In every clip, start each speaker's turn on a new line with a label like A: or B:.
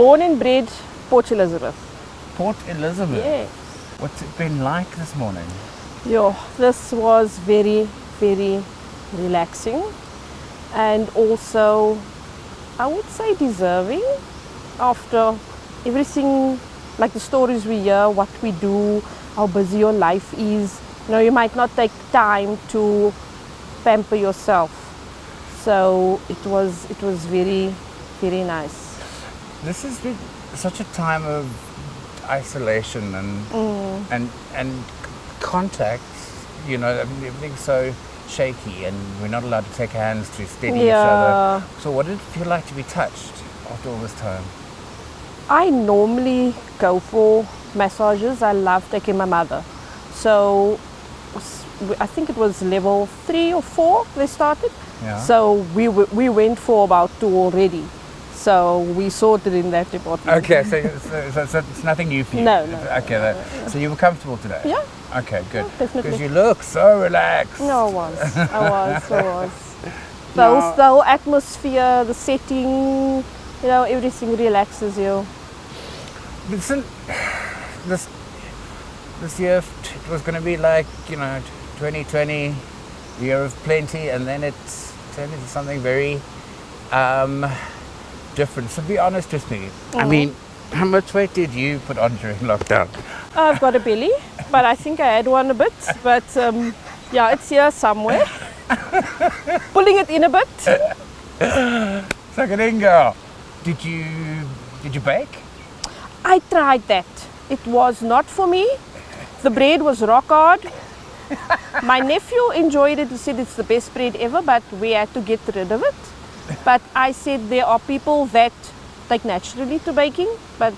A: Born and bred Port Elizabeth.
B: Port Elizabeth?
A: Yes.
B: What's it been like this morning?
A: Yo, this was very, very relaxing, and also, I would say, deserving after everything, like the stories we hear, what we do, how busy your life is. You know, you might not take time to pamper yourself. So it was very, very nice.
B: This has been such a time of isolation and contact. You know, I mean, everything's so shaky, and we're not allowed to take hands to steady each other. So what did it feel like to be touched after all this time?
A: I normally go for massages. I love taking my mother. So I think it was level 3 or 4 they started.
B: Yeah.
A: So we went for about 2 already. So we sorted in that department.
B: Okay, so it's nothing new for you?
A: No.
B: Okay, so you were comfortable today?
A: Yeah.
B: Okay, good.
A: Yeah, definitely.
B: Because you look so relaxed.
A: No, I was. The whole atmosphere, the setting, you know, everything relaxes you.
B: Listen, this year it was going to be like, you know, 2020, year of plenty, and then it's turned into something very different. So be honest with me. I mean, how much weight did you put on during lockdown?
A: I've got a belly, but I think I had one a bit. But yeah, it's here somewhere. Pulling it in a bit.
B: Suck it in, girl. Did you bake?
A: I tried that. It was not for me. The bread was rock hard. My nephew enjoyed it. He said it's the best bread ever, but we had to get rid of it. But I said there are people that take naturally to baking, but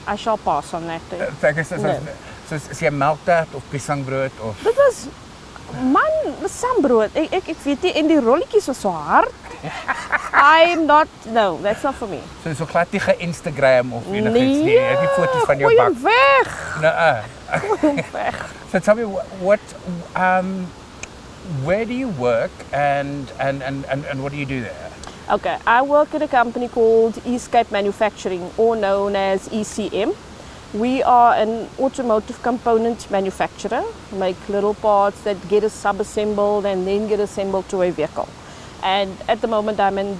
A: I shall pass on that.
B: So jy melktaart of piesangbrood of
A: Dit was sambrood. Ek weet nie, en die rolletjies was so hard. No, that's not for me.
B: So glad nie ge-Instagram of enigiets nie. Jy het nie foto's van jou bak.
A: Gooi hom weg.
B: No.
A: Gooi hom weg.
B: So tell me where do you work and what do you do there?
A: Okay, I work at a company called Escape Manufacturing, or known as ECM. We are an automotive component manufacturer, make little parts that get sub-assembled and then get assembled to a vehicle. And at the moment I'm in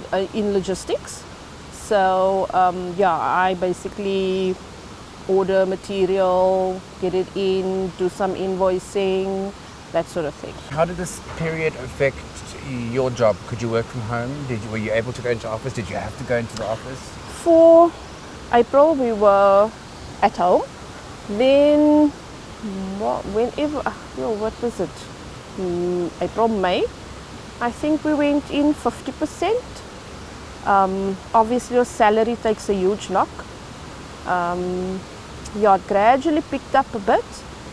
A: logistics. So I basically order material, get it in, do some invoicing, that sort of thing.
B: How did this period affect your job? Could you work from home? Were you able to go into office? Did you have to go into the office?
A: For April we were at home. Then what was it? April, May. I think we went in 50%. Obviously your salary takes a huge knock. It gradually picked up a bit.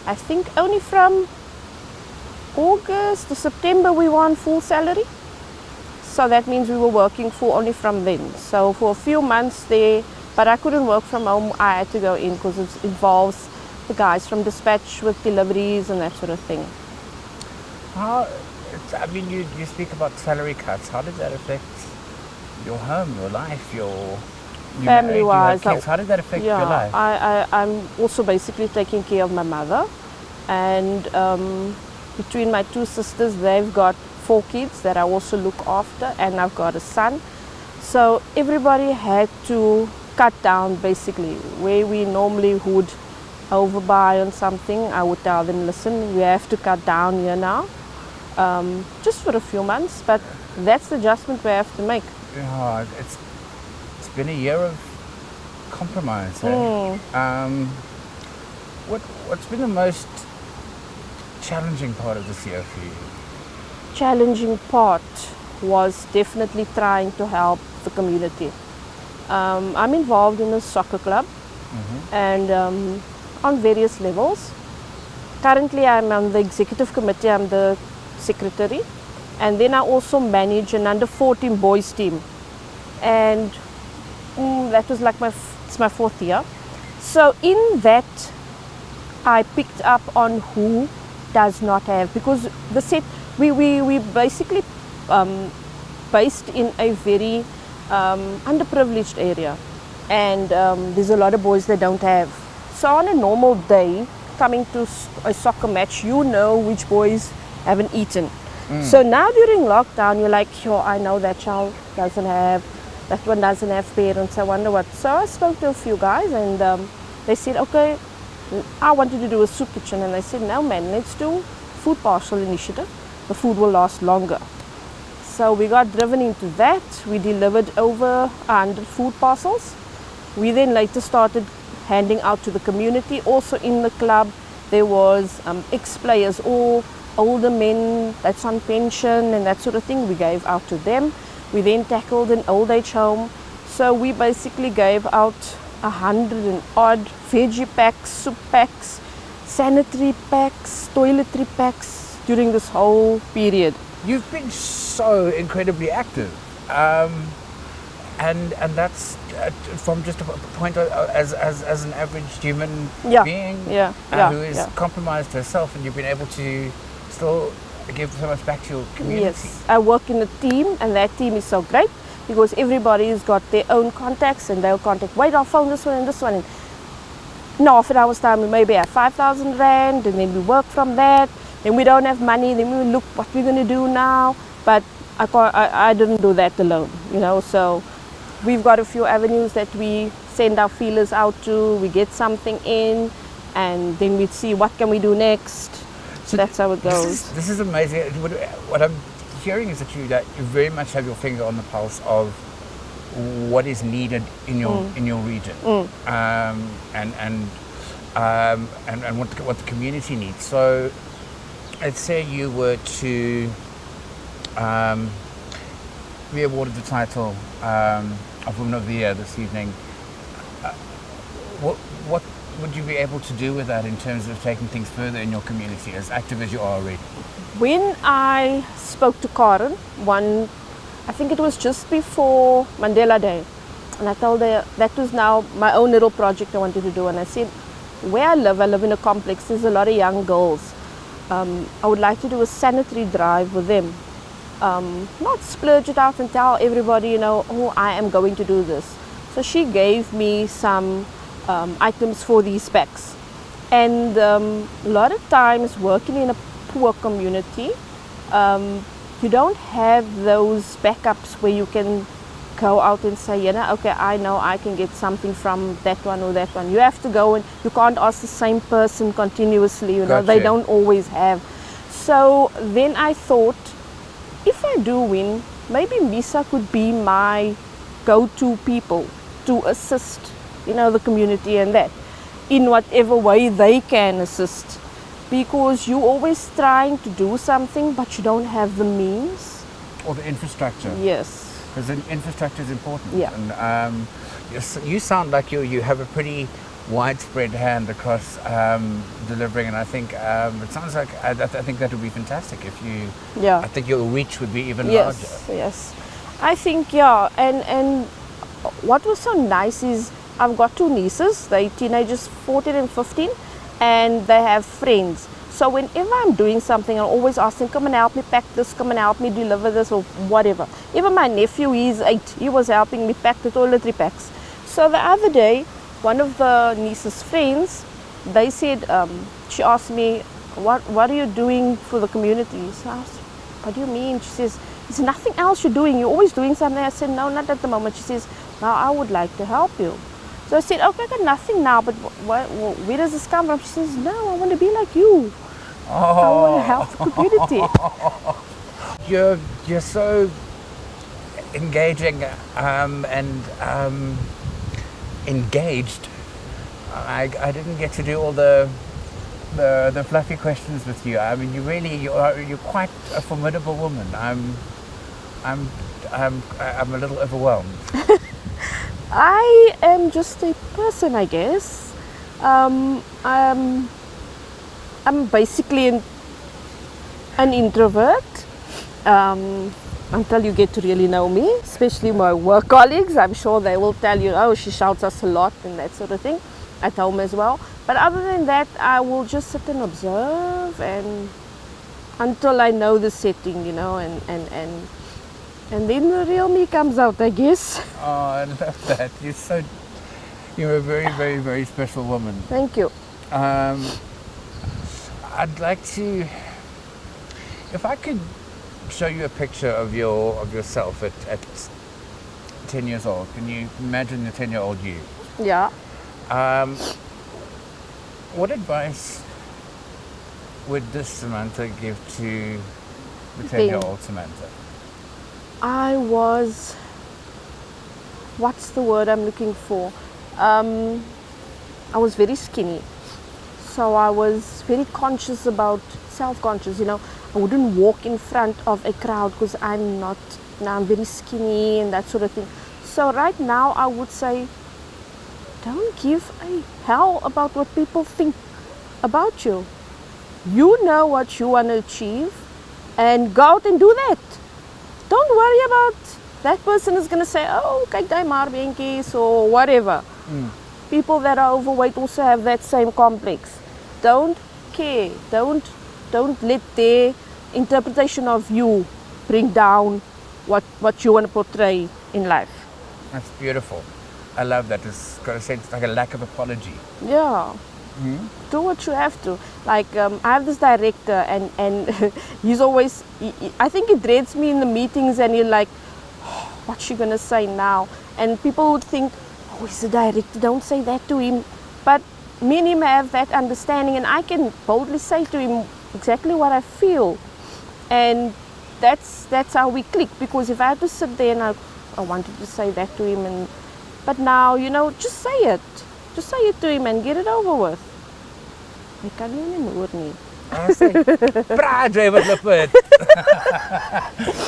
A: I think only from August to September we were on full salary. So that means we were working full only from then. So for a few months there, but I couldn't work from home. I had to go in because it involves the guys from dispatch with deliveries and that sort of thing.
B: You speak about salary cuts. How did that affect your home, your life, your
A: family-wise?
B: How did that affect your life?
A: I'm also basically taking care of my mother, and between my 2 sisters, they've got 4 kids that I also look after, and I've got a son. So everybody had to cut down basically. Where we normally would overbuy on something, I would tell them, listen, we have to cut down here now, just for a few months, but that's the adjustment we have to make.
B: Yeah, it's been a year of compromise. What's been the most challenging part of this year for you?
A: Challenging part was definitely trying to help the community. I'm involved in a soccer club and on various levels. Currently I'm on the executive committee, I'm the secretary, and then I also manage an under 14 boys team, and that was like it's my 4th year. So in that I picked up on who does not have, because we basically based in a very underprivileged area. and there's a lot of boys that don't have. So on a normal day, coming to a soccer match, you know which boys haven't eaten. So now during lockdown, you're like, yo, I know that child doesn't have, that one doesn't have parents, I wonder what. So I spoke to a few guys and they said, okay, I wanted to do a soup kitchen. And I said, no man, let's do food parcel initiative. The food will last longer. So we got driven into that. We delivered over 100 food parcels. We then later started handing out to the community. Also in the club, there was ex-players or older men that's on pension and that sort of thing. We gave out to them. We then tackled an old age home. So we basically gave out 100 and odd veggie packs, soup packs, sanitary packs, toiletry packs during this whole period.
B: You've been so incredibly active, and that's from just a point as an average human being who is compromised herself, and you've been able to still give so much back to your community.
A: Yes, I work in a team, and that team is so great because everybody's got their own contacts, and they'll contact. Wait, I'll phone this one and this one. And in half an hour's time, we maybe have 5,000 rand, and then we work from that. Then we don't have money, then we look what we're going to do now. But I didn't do that alone, you know. So we've got a few avenues that we send our feelers out to. We get something in, and then we see what can we do next. So that's how it goes.
B: This is amazing. What I'm hearing is that you very much have your finger on the pulse of what is needed in your region, and what the community needs. So let's say you were to be awarded the title of Woman of the Year this evening. What would you be able to do with that in terms of taking things further in your community, as active as you are already?
A: When I spoke to Karen, I think it was just before Mandela Day, and I told her that was now my own little project I wanted to do. And I said, where I live in a complex, there's a lot of young girls. I would like to do a sanitary drive with them. Not splurge it out and tell everybody, you know, oh, I am going to do this. So she gave me some items for these packs. And a lot of times working in a poor community, you don't have those backups where you can go out and say, you know, okay, I know I can get something from that one or that one. You have to go and you can't ask the same person continuously, you know, they don't always have. So then I thought, if I do win, maybe MISA could be my go-to people to assist, you know, the community and that, in whatever way they can assist. Because you're always trying to do something, but you don't have the means.
B: Or the infrastructure.
A: Yes.
B: Because the infrastructure is important.
A: Yeah.
B: And you sound like you have a pretty widespread hand across delivering, and I think it sounds like I think that would be fantastic if you. Yeah. I think your reach would be even larger.
A: Yes. I think and what was so nice is I've got two nieces. They're teenagers, 14 and 15, and they have friends. So whenever I'm doing something, I always ask them, come and help me pack this, come and help me deliver this, or whatever. Even my nephew, he's 8, he was helping me pack the toiletry packs. So the other day, one of the niece's friends, they said, she asked me, what are you doing for the community? So I asked, what do you mean? She says, there's nothing else you're doing, you're always doing something. I said, no, not at the moment. She says, now I would like to help you. So I said, okay, I got nothing now, but where does this come from? She says, no, I want to be like you. I want to help the community.
B: You're so engaging and engaged. I didn't get to do all the fluffy questions with you. I mean, you're quite a formidable woman. I'm a little overwhelmed.
A: I am just a person, I guess. I'm basically an introvert until you get to really know me, especially my work colleagues. I'm sure they will tell you, oh, she shouts us a lot and that sort of thing at home as well. But other than that, I will just sit and observe and until I know the setting, you know, and then the real me comes out, I guess.
B: Oh, I love that. You're so You're a very, very, very special woman.
A: Thank you.
B: I'd like to, if I could show you a picture of yourself at 10 years old. Can you imagine the 10-year-old you?
A: Yeah.
B: What advice would this Samantha give to the 10-year-old Samantha?
A: I was, what's the word I'm looking for? I was very skinny. So I was very conscious about, self-conscious, you know. I wouldn't walk in front of a crowd because I'm very skinny and that sort of thing. So right now I would say, don't give a hell about what people think about you. You know what you want to achieve and go out and do that. Don't worry about that person is going to say, oh, kyk daai maar beentjies or whatever. People that are overweight also have that same complex. Don't care. Don't let their interpretation of you bring down what you want to portray in life.
B: That's beautiful. I love that. It's got a sense like a lack of apology.
A: Yeah. Do what you have to. Like I have this director and he's always, I think he dreads me in the meetings and he's like, oh, what's she gonna say now? And people would think, oh, he's a director, don't say that to him. But me and him have that understanding and I can boldly say to him exactly what I feel. And that's how we click, because if I had to sit there and I wanted to say that to him, but now, you know, just say it. Just say it to him and get it over with. Ek kan nie meer nie.
B: I say, praat jy wat lip het.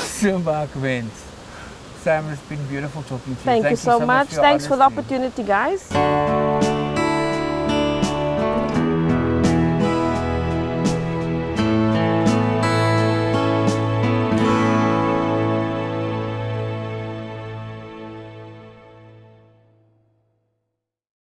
B: So baie wens. Sam, it's been beautiful talking to you.
A: Thank you so much.
B: For your
A: Thanks for the
B: honesty.
A: opportunity, guys.